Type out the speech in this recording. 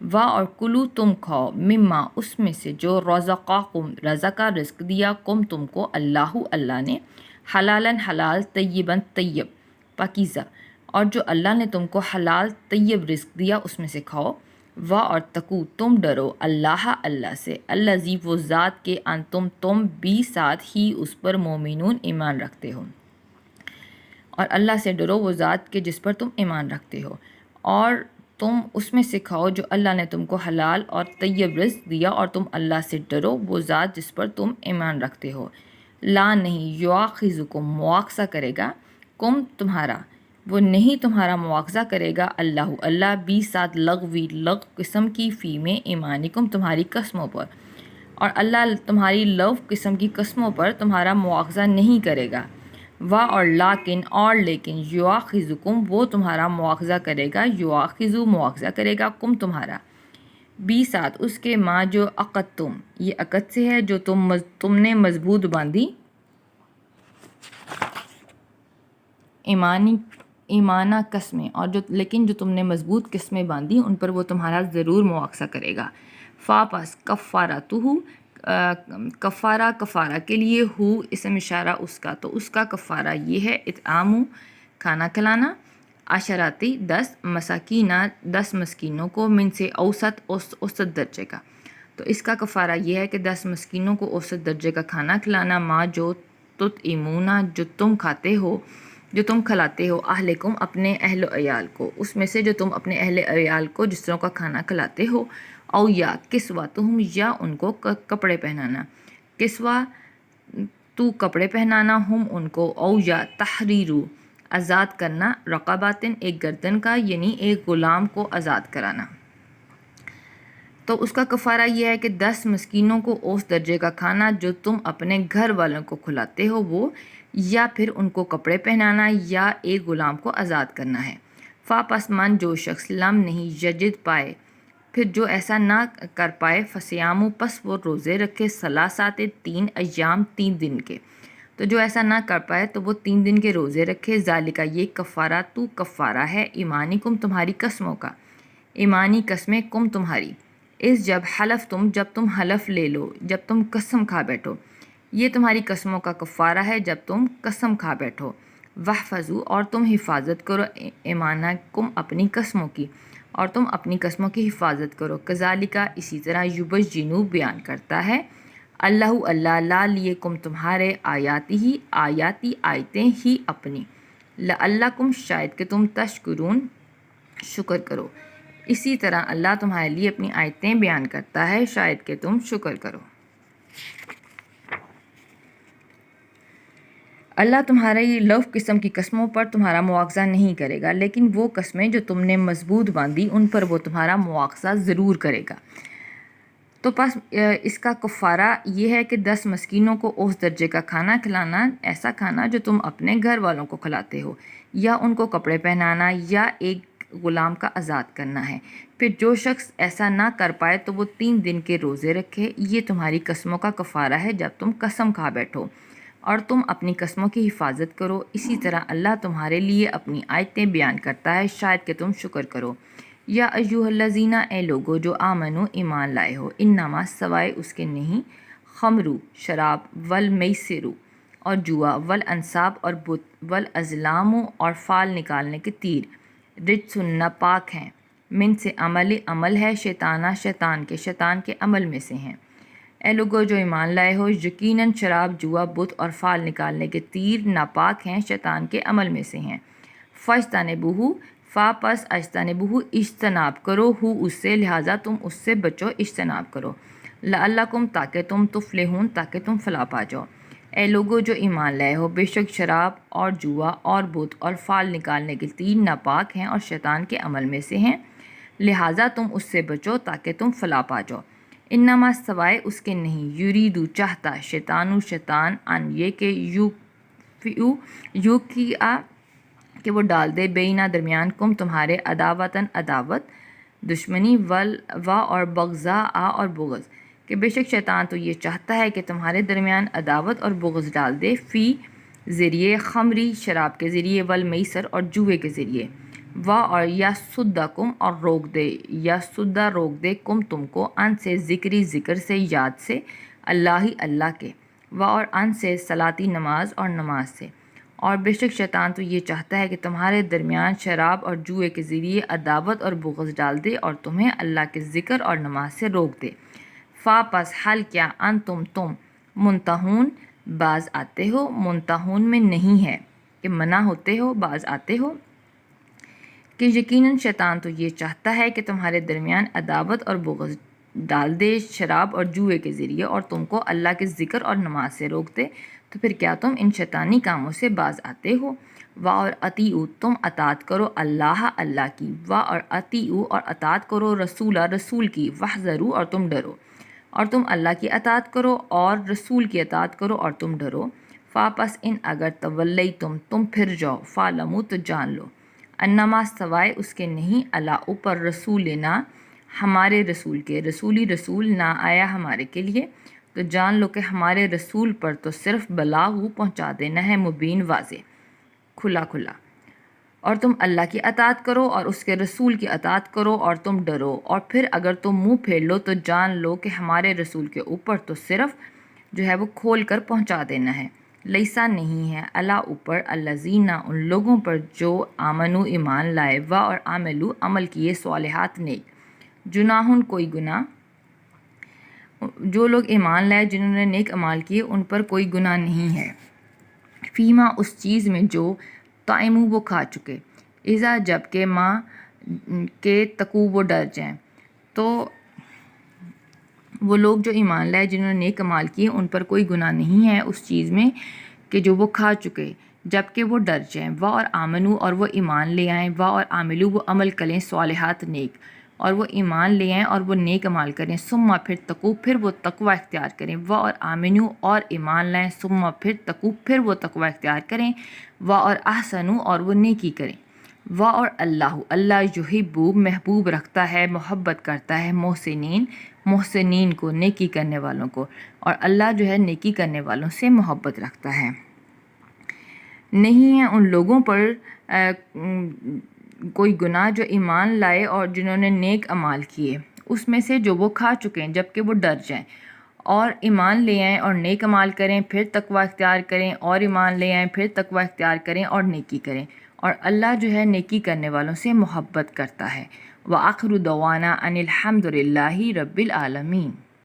وا اور کلو تم کھاؤ مما اس میں سے جو رزقاکم رزقا رزق دیا کم تم کو اللہ نے حلالن حلال طیباً طیب پاکیزہ اور جو اللہ نے تم کو حلال طیب رزق دیا اس میں سے کھاؤ وا اور تقو تم ڈرو اللہ سے الذی وہ ذات کے تم بھی ساتھ ہی اس پر مومنون ایمان رکھتے ہو، اور اللہ سے ڈرو وہ ذات کے جس پر تم ایمان رکھتے ہو، اور تم اس میں سے کھاؤ جو اللہ نے تم کو حلال اور طیب رزق دیا، اور تم اللہ سے ڈرو وہ ذات جس پر تم ایمان رکھتے ہو۔ لا نہیں یواخذکم مواخذہ کرے گا کم تمہارا، وہ نہیں تمہارا مواخذہ کرے گا اللہ بھی ساتھ لغو قسم کی فی میں ایمانکم تمہاری قسموں پر، اور اللہ تمہاری لغو قسم کی قسموں پر تمہارا مواخذہ نہیں کرے گا۔ وا اور لیکن یواخذکم وہ تمہارا مواخذہ کرے گا، یواخذو مواخذہ کرے گا کم تمہارا بھی ساتھ اس کے ماں جو عقدتم یہ عقد سے ہے جو تم نے مضبوط باندھی، ایمانہ قسمیں، اور لیکن جو تم نے مضبوط قسمیں باندھی ان پر وہ تمہارا ضرور مواخذہ کرے گا۔ پس کفارہ کے لیے ہو اسم اشارہ اس کا، تو اس کا کفارہ یہ ہے اطعام کھانا کھلانا، عشراتی 10 مساکینہ 10 مسکینوں کو، من سے اوسط درجے کا، تو اس کا کفارہ یہ ہے کہ 10 مسکینوں کو اوسط درجے کا کھانا کھلانا، ماں جو تطعمون جو تم کھاتے ہو، جو تم کھلاتے ہو، اہلکم اپنے اہل و عیال کو، اس میں سے جو تم اپنے اہل عیال کو جس طرح کا کھانا کھلاتے ہو، او یا کسوتہم یا ان کو کپڑے پہنانا، کسوہ تو کپڑے پہنانا، ہم ان کو، او یا تحریرو آزاد کرنا، رقباتن ایک گردن کا یعنی ایک غلام کو آزاد کرانا۔ تو اس کا کفارہ یہ ہے کہ 10 مسکینوں کو اوسط درجے کا کھانا جو تم اپنے گھر والوں کو کھلاتے ہو وہ، یا پھر ان کو کپڑے پہنانا یا ایک غلام کو آزاد کرنا ہے۔ پس من جو شخص لم نہیں یجد پائے، پھر جو ایسا نہ کر پائے، فصیام پس وہ روزے رکھے، ثلاثات 3 ایام 3 دن کے، تو جو ایسا نہ کر پائے تو وہ 3 دن کے روزے رکھے، ذالکہ یہ کفارہ تو کفارہ ہے ایمانکم تمہاری قسموں کا، ایمانی قسمیں کم تمہاری، جب حلف تم جب تم حلف لے لو، جب تم قسم کھا بیٹھو، یہ تمہاری قسموں کا کفارہ ہے جب تم قسم کھا بیٹھو۔ وحفظو اور تم حفاظت کرو ایمانکم اپنی قسموں کی، اور تم اپنی قسموں کی حفاظت کرو، کذالکہ اسی طرح یبینُ بیان کرتا ہے اللہ لا لیے کم تمہارے آیاتی آیتیں ہی اپنی، لعلکم شاید کہ تم تشکرون شکر کرو، اسی طرح اللہ تمہارے لیے اپنی آیتیں بیان کرتا ہے شاید کہ تم شکر کرو۔ اللہ تمہاری لغو قسم کی قسموں پر تمہارا مواخذہ نہیں کرے گا، لیکن وہ قسمیں جو تم نے مضبوط باندھی ان پر وہ تمہارا مواخذہ ضرور کرے گا۔ تو پس اس کا کفارہ یہ ہے کہ 10 مسکینوں کو اوسط درجے کا کھانا کھلانا، ایسا کھانا جو تم اپنے گھر والوں کو کھلاتے ہو، یا ان کو کپڑے پہنانا یا ایک غلام کا آزاد کرنا ہے۔ پھر جو شخص ایسا نہ کر پائے تو وہ 3 دن کے روزے رکھے، یہ تمہاری قسموں کا کفارہ ہے جب تم قسم کھا بیٹھو، اور تم اپنی قسموں کی حفاظت کرو، اسی طرح اللہ تمہارے لیے اپنی آیتیں بیان کرتا ہے شاید کہ تم شکر کرو۔ یا ایھا الذین اے لوگو جو آمنو ایمان لائے ہو، انما سوائے اس کے نہیں، خمرو شراب، والمیسرو اور جوا، والانصاب اور بت، والازلام اور فال نکالنے کے تیر، رجسن ناپاک ہیں، من سے عمل ہے، شیطان کے عمل میں سے ہیں۔ اے لوگو جو ایمان لائے ہو، یقیناً شراب، جوا، بت اور فال نکالنے کے تیر ناپاک ہیں، شیطان کے عمل میں سے ہیں۔ فاجتنبوہ پس اجتنبوہ اجتناب کرو، اس سے لہٰذا تم اس سے بچو، اجتناب کرو، لعلکم تاکہ تم تفلحون تاکہ تم فلاح پا جاؤ۔ اے لوگو جو ایمان لائے ہو، بے شک شراب اور جوا اور بت اور فال نکالنے کے تیر ناپاک ہیں اور شیطان کے عمل میں سے ہیں، لہٰذا تم اس سے بچو تاکہ تم فلاح پا جاؤ۔ انما سوائے اس کے نہیں، یریدو چاہتا، شیطان ان یہ کہ یوقع کہ وہ ڈال دے، بینہ درمیان کم تمہارے، عداوت دشمنی، اور بغضاء اور بغض، کہ بے شک شیطان تو یہ چاہتا ہے کہ تمہارے درمیان عداوت اور بغض ڈال دے، فی ذریعے خمری شراب کے ذریعے، والمیسر اور جوئے کے ذریعے، و اور یسدکم اور روک دے، یسدہ روک دے کم تم کو، ان سے ذکری ذکر سے، یاد سے، اللہ کے، و اور ان سے صلاتی نماز اور نماز سے، اور بے شک شیطان تو یہ چاہتا ہے کہ تمہارے درمیان شراب اور جوئے کے ذریعے عداوت اور بغض ڈال دے اور تمہیں اللہ کے ذکر اور نماز سے روک دے۔ فا پس حل کیا ان تم منتہون باز آتے ہو، منتہون میں نہیں ہے کہ منع ہوتے ہو، باز آتے ہو، کہ یقیناً شیطان تو یہ چاہتا ہے کہ تمہارے درمیان عداوت اور بغض ڈال دے شراب اور جوئے کے ذریعے اور تم کو اللہ کے ذکر اور نماز سے روک دے، تو پھر کیا تم ان شیطانی کاموں سے باز آتے ہو؟ و اور اطیعوا تم اطاعت کرو اللہ کی، و اور اطیعوا اور اطاعت کرو رسول کی، واحذروا اور تم ڈرو، اور تم اللہ کی اطاعت کرو اور رسول کی اطاعت کرو اور تم ڈرو۔ فا پس ان اگر تولیتم تم پھر جاؤ، فاعلموا تو جان لو، انما سوائے اس کے نہیں، اللہ اوپر رسولنا ہمارے رسول کے، رسول نہ آیا ہمارے کے لیے، تو جان لو کہ ہمارے رسول پر تو صرف بلاغ پہنچا دینا ہے، مبین واضح کھلا کھلا، اور تم اللہ کی اطاعت کرو اور اس کے رسول کی اطاعت کرو اور تم ڈرو، اور پھر اگر تم منہ پھیر لو تو جان لو کہ ہمارے رسول کے اوپر تو صرف جو ہے وہ کھول کر پہنچا دینا ہے، لیسا نہیں ہے، اللہ اوپر الذین ان لوگوں پر جو آمنو ایمان لائے، و اور عملو عمل کیے، صالحات نیک، جناحن کوئی گناہ، جو لوگ ایمان لائے جنہوں نے نیک اعمال کیے ان پر کوئی گناہ نہیں ہے، فیما اس چیز میں جو طعمو وہ کھا چکے، اذا جب کہ ماں کے تقو وہ ڈر جائیں، تو وہ لوگ جو ایمان لائے جنہوں نے نیک اعمال کیے ان پر کوئی گناہ نہیں ہے اس چیز میں کہ جو وہ کھا چکے، جب کہ وہ ڈر جائیں، و اور آمنو اور وہ ایمان لے آئیں، و اور عاملو وہ عمل کریں، صالحات نیک، اور وہ ایمان لے آئیں اور وہ نیک عمال کریں، ثم پھر تقو پھر وہ تقوی اختیار کریں، و اور آمنو اور ایمان لائیں، ثم پھر تقو پھر وہ تقوی اختیار کریں، و اور احسنو اور وہ نیکی کریں، و اور اللہ یحب محبوب رکھتا ہے، محبت کرتا ہے، محسنین کو، نیکی کرنے والوں کو، اور اللہ جو ہے نیکی کرنے والوں سے محبت رکھتا ہے۔ نہیں ہے ان لوگوں پر کوئی گناہ جو ایمان لائے اور جنہوں نے نیک اعمال کیے، اس میں سے جو وہ کھا چکے ہیں جب کہ وہ ڈر جائیں، اور ایمان لے آئیں اور نیک اعمال کریں، پھر تقوی اختیار کریں، اور ایمان لے آئیں پھر تقوی اختیار کریں اور نیکی کریں، اور اللہ جو ہے نیکی کرنے والوں سے محبت کرتا ہے۔ وآخر دعوانا ان الحمد للہ رب العالمین۔